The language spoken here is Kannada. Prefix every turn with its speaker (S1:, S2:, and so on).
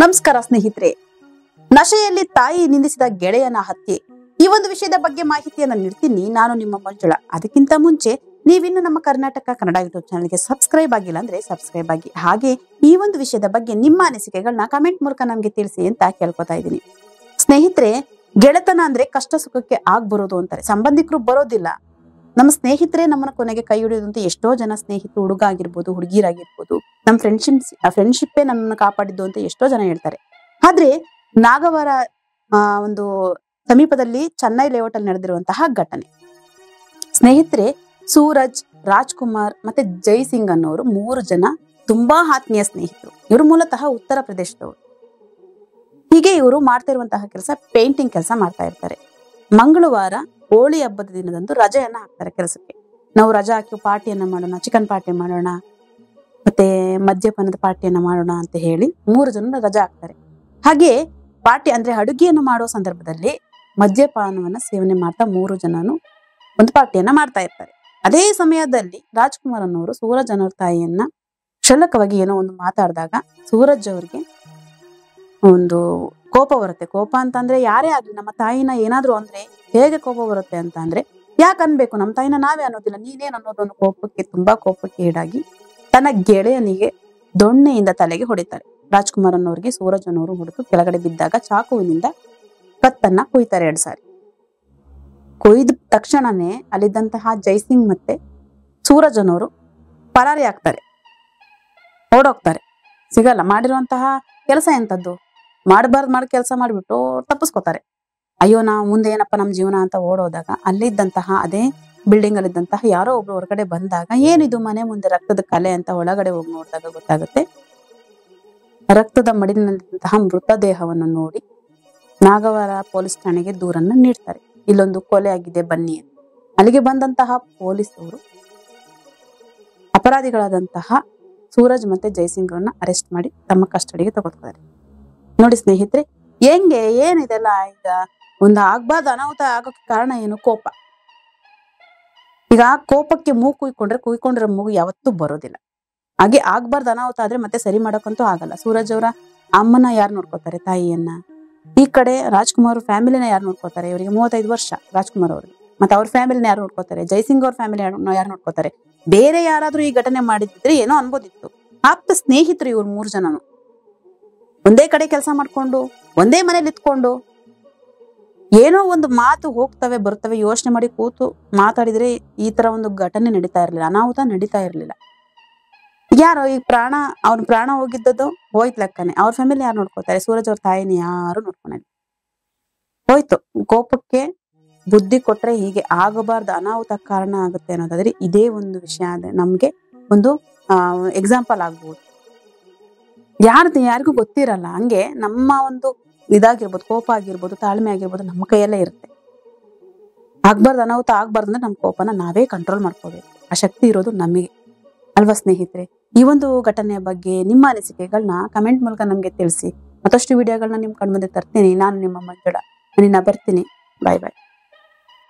S1: ನಮಸ್ಕಾರ ಸ್ನೇಹಿತರೆ. ನಶೆಯಲ್ಲಿ ತಾಯಿ ನಿಂದಿಸಿದ ಗೆಳೆಯನ ಹತ್ಯೆ ಈ ಒಂದು ವಿಷಯದ ಬಗ್ಗೆ ಮಾಹಿತಿಯನ್ನ ನೀಡ್ತೀನಿ. ನಾನು ನಿಮ್ಮ ಮಂಜುಳಾ. ಅದಕ್ಕಿಂತ ಮುಂಚೆ ನೀವಿನ್ನು ನಮ್ಮ ಕರ್ನಾಟಕ ಕನ್ನಡ ಯೂಟ್ಯೂಬ್ ಚಾನಲ್ಗೆ ಸಬ್ಸ್ಕ್ರೈಬ್ ಆಗಿಲ್ಲ ಅಂದ್ರೆ ಸಬ್ಸ್ಕ್ರೈಬ್ ಆಗಿ, ಹಾಗೆ ಈ ಒಂದು ವಿಷಯದ ಬಗ್ಗೆ ನಿಮ್ಮ ಅನಿಸಿಕೆಗಳನ್ನ ಕಮೆಂಟ್ ಮೂಲಕ ನಮ್ಗೆ ತಿಳಿಸಿ ಅಂತ ಕೇಳ್ಕೊತಾ ಇದ್ದೀನಿ. ಸ್ನೇಹಿತರೆ, ಗೆಳೆತನ ಅಂದ್ರೆ ಕಷ್ಟ ಸುಖಕ್ಕೆ ಬರೋದು ಅಂತಾರೆ. ಸಂಬಂಧಿಕರು ಬರೋದಿಲ್ಲ, ನಮ್ಮ ಸ್ನೇಹಿತರೆ ನಮ್ಮನ್ನ ಕೊನೆಗೆ ಕೈ ಹಿಡಿಯೋದಂತ ಎಷ್ಟೋ ಜನ ಸ್ನೇಹಿತರು, ಹುಡುಗ ಆಗಿರ್ಬೋದು, ಹುಡುಗಿರಾಗಿರ್ಬೋದು, ನಮ್ಮ ಫ್ರೆಂಡ್ಶಿಪ್ಪೇ ನಮ್ಮನ್ನ ಕಾಪಾಡಿದ್ದು ಅಂತ ಎಷ್ಟೋ ಜನ ಹೇಳ್ತಾರೆ. ಆದ್ರೆ ನಾಗವಾರ ಒಂದು ಸಮೀಪದಲ್ಲಿ ಚೆನ್ನೈ ಲೇಔಟ್ ಅಲ್ಲಿ ನಡೆದಿರುವಂತಹ ಘಟನೆ. ಸ್ನೇಹಿತರೆ, ಸೂರಜ್, ರಾಜ್ಕುಮಾರ್ ಮತ್ತೆ ಜೈಸಿಂಗ್ ಅನ್ನೋರು 3 ಜನ ತುಂಬಾ ಆತ್ಮೀಯ ಸ್ನೇಹಿತರು. ಇವರು ಮೂಲತಃ ಉತ್ತರ ಪ್ರದೇಶದವರು. ಹೀಗೆ ಇವರು ಮಾಡ್ತಿರುವಂತಹ ಕೆಲಸ ಪೇಂಟಿಂಗ್ ಕೆಲಸ ಮಾಡ್ತಾ ಇರ್ತಾರೆ. ಮಂಗಳವಾರ ಹೋಳಿ ಹಬ್ಬದ ದಿನದಂದು ರಜೆಯನ್ನ ಹಾಕ್ತಾರೆ ಕೆಲಸಕ್ಕೆ. ನಾವು ರಜಾ ಹಾಕಿ ಪಾರ್ಟಿಯನ್ನ ಮಾಡೋಣ, ಚಿಕನ್ ಪಾರ್ಟಿ ಮಾಡೋಣ, ಮತ್ತೆ ಮದ್ಯಪಾನದ ಪಾರ್ಟಿಯನ್ನ ಮಾಡೋಣ ಅಂತ ಹೇಳಿ 3 ಜನ ರಜಾ ಹಾಕ್ತಾರೆ. ಹಾಗೆ ಪಾರ್ಟಿ ಅಂದ್ರೆ ಅಡುಗೆಯನ್ನು ಮಾಡೋ ಸಂದರ್ಭದಲ್ಲಿ ಮದ್ಯಪಾನವನ್ನ ಸೇವನೆ ಮಾಡ್ತಾ 3 ಜನನು ಒಂದು ಪಾರ್ಟಿಯನ್ನ ಮಾಡ್ತಾ ಇರ್ತಾರೆ. ಅದೇ ಸಮಯದಲ್ಲಿ ರಾಜ್ಕುಮಾರ್ ಅನ್ನೋರು ಸೂರಜ್ ಅನ್ನೋರ್ ತಾಯಿಯನ್ನ ಕ್ಷುಲ್ಲಕವಾಗಿ ಏನೋ ಒಂದು ಮಾತಾಡಿದಾಗ ಸೂರಜ್ ಅವ್ರಿಗೆ ಒಂದು ಕೋಪ ಬರುತ್ತೆ. ಕೋಪ ಅಂತಂದ್ರೆ ಯಾರೇ ಆಗ್ಲಿ ನಮ್ಮ ತಾಯಿನ ಏನಾದ್ರು ಅಂದ್ರೆ ಹೇಗೆ ಕೋಪ ಬರುತ್ತೆ ಅಂತ ಅಂದ್ರೆ, ಯಾಕೆ ಅನ್ಬೇಕು, ನಮ್ಮ ತಾಯಿನ ನಾವೇ ಅನ್ನೋದಿಲ್ಲ, ನೀನೇನ್ ಅನ್ನೋದೊಂದು ತುಂಬಾ ಕೋಪಕ್ಕೆ ಈಡಾಗಿ ತನ್ನ ಗೆಳೆಯನಿಗೆ ದೊಣ್ಣೆಯಿಂದ ತಲೆಗೆ ಹೊಡಿತಾರೆ. ರಾಜ್ಕುಮಾರ್ ಅನ್ನೋರಿಗೆ ಸೂರಜ್ ಅನ್ನೋರು ಹೊಡೆದು ಕೆಳಗಡೆ ಬಿದ್ದಾಗ ಚಾಕುವಿನಿಂದ ಕತ್ತನ್ನ ಕೊಯ್ತಾರೆ 2 ಸಾರಿ. ಕೊಯ್ದ ತಕ್ಷಣನೇ ಅಲ್ಲಿದ್ದಂತಹ ಜೈಸಿಂಗ್ ಮತ್ತೆ ಸೂರಜ್ ಅನ್ನೋರು ಪರಾರಿ ಆಗ್ತಾರೆ, ಓಡೋಗ್ತಾರೆ, ಸಿಗಲ್ಲ. ಮಾಡಿರುವಂತಹ ಕೆಲಸ ಎಂತದ್ದು, ಮಾಡಬಾರ್ದು ಕೆಲಸ ಮಾಡ್ಬಿಟ್ಟು ತಪ್ಪಿಸ್ಕೋತಾರೆ. ಅಯ್ಯೋ ನಾವು ಮುಂದೆ ಏನಪ್ಪ ನಮ್ಮ ಜೀವನ ಅಂತ ಓಡೋದಾಗ ಅಲ್ಲಿದ್ದಂತಹ ಅದೇ ಬಿಲ್ಡಿಂಗ್ ಅಲ್ಲಿದ್ದಂತಹ ಯಾರೋ ಒಬ್ರು ಹೊರಗಡೆ ಬಂದಾಗ ಏನಿದು ಮನೆ ಮುಂದೆ ರಕ್ತದ ಕಲೆ ಅಂತ ಒಳಗಡೆ ಹೋಗಿ ನೋಡಿದಾಗ ಗೊತ್ತಾಗುತ್ತೆ. ರಕ್ತದ ಮಡಿಲಿನಲ್ಲಿದ್ದಂತಹ ಮೃತದೇಹವನ್ನು ನೋಡಿ ನಾಗವಾರ ಪೊಲೀಸ್ ಠಾಣೆಗೆ ದೂರನ್ನ ನೀಡ್ತಾರೆ. ಇಲ್ಲೊಂದು ಕೊಲೆ ಆಗಿದೆ ಬನ್ನಿ ಅಂತ. ಅಲ್ಲಿಗೆ ಬಂದಂತಹ ಪೊಲೀಸರು ಅಪರಾಧಿಗಳಾದಂತಹ ಸೂರಜ್ ಮತ್ತೆ ಜೈಸಿಂಗ್ ಅವರನ್ನ ಅರೆಸ್ಟ್ ಮಾಡಿ ತಮ್ಮ ಕಸ್ಟಡಿಗೆ ತಗೋತಾರೆ. ನೋಡಿ ಸ್ನೇಹಿತರೆ, ಹೆಂಗೆ ಏನಿದೆಲ್ಲ, ಈಗ ಒಂದು ಆಗ್ಬಾರ್ದು ಅನಾಹುತ ಆಗೋಕೆ ಕಾರಣ ಏನು? ಕೋಪ. ಈಗ ಕೋಪಕ್ಕೆ ಮೂಗು ಕುಯ್ಕೊಂಡಿರೋ ಮೂಗು ಯಾವತ್ತೂ ಬರೋದಿಲ್ಲ. ಹಾಗೆ ಆಗ್ಬಾರ್ದು ಅನಾಹುತ ಆದ್ರೆ ಮತ್ತೆ ಸರಿ ಮಾಡೋಕಂತೂ ಆಗಲ್ಲ. ಸೂರಜ್ ಅವರ ಅಮ್ಮನ ಯಾರು ನೋಡ್ಕೋತಾರೆ, ತಾಯಿಯನ್ನ. ಈ ಕಡೆ ರಾಜ್ಕುಮಾರ್ ಫ್ಯಾಮಿಲಿನ ಯಾರು ನೋಡ್ಕೋತಾರೆ, ಇವರಿಗೆ 35 ವರ್ಷ ರಾಜ್ಕುಮಾರ್ ಅವ್ರಿಗೆ. ಮತ್ತೆ ಅವ್ರ ಫ್ಯಾಮಿಲಿನ ಯಾರು ನೋಡ್ಕೋತಾರೆ, ಜೈಸಿಂಗ್ ಅವ್ರ ಫ್ಯಾಮಿಲಿ ಯಾರು ನೋಡ್ಕೋತಾರೆ. ಬೇರೆ ಯಾರಾದ್ರೂ ಈ ಘಟನೆ ಮಾಡಿದ್ರೆ ಏನೋ ಅನ್ಬೋದಿತ್ತು. ಆಪ್ತ ಸ್ನೇಹಿತರು ಇವ್ರು 3 ಜನನು ಒಂದೇ ಕಡೆ ಕೆಲಸ ಮಾಡ್ಕೊಂಡು ಒಂದೇ ಮನೇಲಿ ಇತ್ಕೊಂಡು ಏನೋ ಒಂದು ಮಾತು ಹೋಗ್ತವೆ ಬರ್ತವೆ ಯೋಚನೆ ಮಾಡಿ ಕೂತು ಮಾತಾಡಿದ್ರೆ ಈ ತರ ಒಂದು ಘಟನೆ ನಡೀತಾ ಇರ್ಲಿಲ್ಲ, ಅನಾಹುತ ನಡೀತಾ ಇರ್ಲಿಲ್ಲ. ಯಾರೋ ಈ ಅವ್ರ ಪ್ರಾಣ ಹೋಗಿದ್ದದು ಹೋಯ್ತು ಲೆಕ್ಕನೆ. ಅವ್ರ ಫ್ಯಾಮಿಲಿ ಯಾರು ನೋಡ್ಕೋತಾರೆ, ಸೂರಜ್ ಅವ್ರ ತಾಯಿನ ಯಾರು ನೋಡ್ಕೊಂಡಿಲ್ಲ. ಹೋಯ್ತು. ಕೋಪಕ್ಕೆ ಬುದ್ಧಿ ಕೊಟ್ರೆ ಹೀಗೆ ಆಗಬಾರ್ದು ಅನಾಹುತ ಕಾರಣ ಆಗುತ್ತೆ ಅನ್ನೋದಾದ್ರೆ ಇದೇ ಒಂದು ವಿಷಯ ನಮ್ಗೆ ಒಂದು ಎಕ್ಸಾಂಪಲ್ ಆಗ್ಬೋದು. ಯಾರಿಗೂ ಗೊತ್ತಿರಲ್ಲ. ಹಂಗೆ ನಮ್ಮ ಒಂದು ಇದಾಗಿರ್ಬೋದು, ಕೋಪ ಆಗಿರ್ಬೋದು, ತಾಳ್ಮೆ ಆಗಿರ್ಬೋದು ನಮ್ಮ ಕೈಯಲ್ಲೇ ಇರುತ್ತೆ. ಆಗ್ಬಾರ್ದು ಅನಾಹುತ ಆಗ್ಬಾರ್ದು ಅಂದ್ರೆ ನಮ್ಮ ಕೋಪನ ನಾವೇ ಕಂಟ್ರೋಲ್ ಮಾಡ್ಕೋಬೇಕು. ಆ ಶಕ್ತಿ ಇರೋದು ನಮಗೆ ಅಲ್ವಾ ಸ್ನೇಹಿತರೆ? ಈ ಒಂದು ಘಟನೆಯ ಬಗ್ಗೆ ನಿಮ್ಮ ಅನಿಸಿಕೆಗಳನ್ನ ಕಮೆಂಟ್ ಮೂಲಕ ನಮ್ಗೆ ತಿಳಿಸಿ. ಮತ್ತಷ್ಟು ವಿಡಿಯೋಗಳನ್ನ ನಿಮ್ ಕಣ್ಮುಂದೆ ತರ್ತೀನಿ. ನಾನು ನಿಮ್ಮ ಮಂಜುಳಾ. ಬರ್ತೀನಿ. ಬಾಯ್ ಬಾಯ್.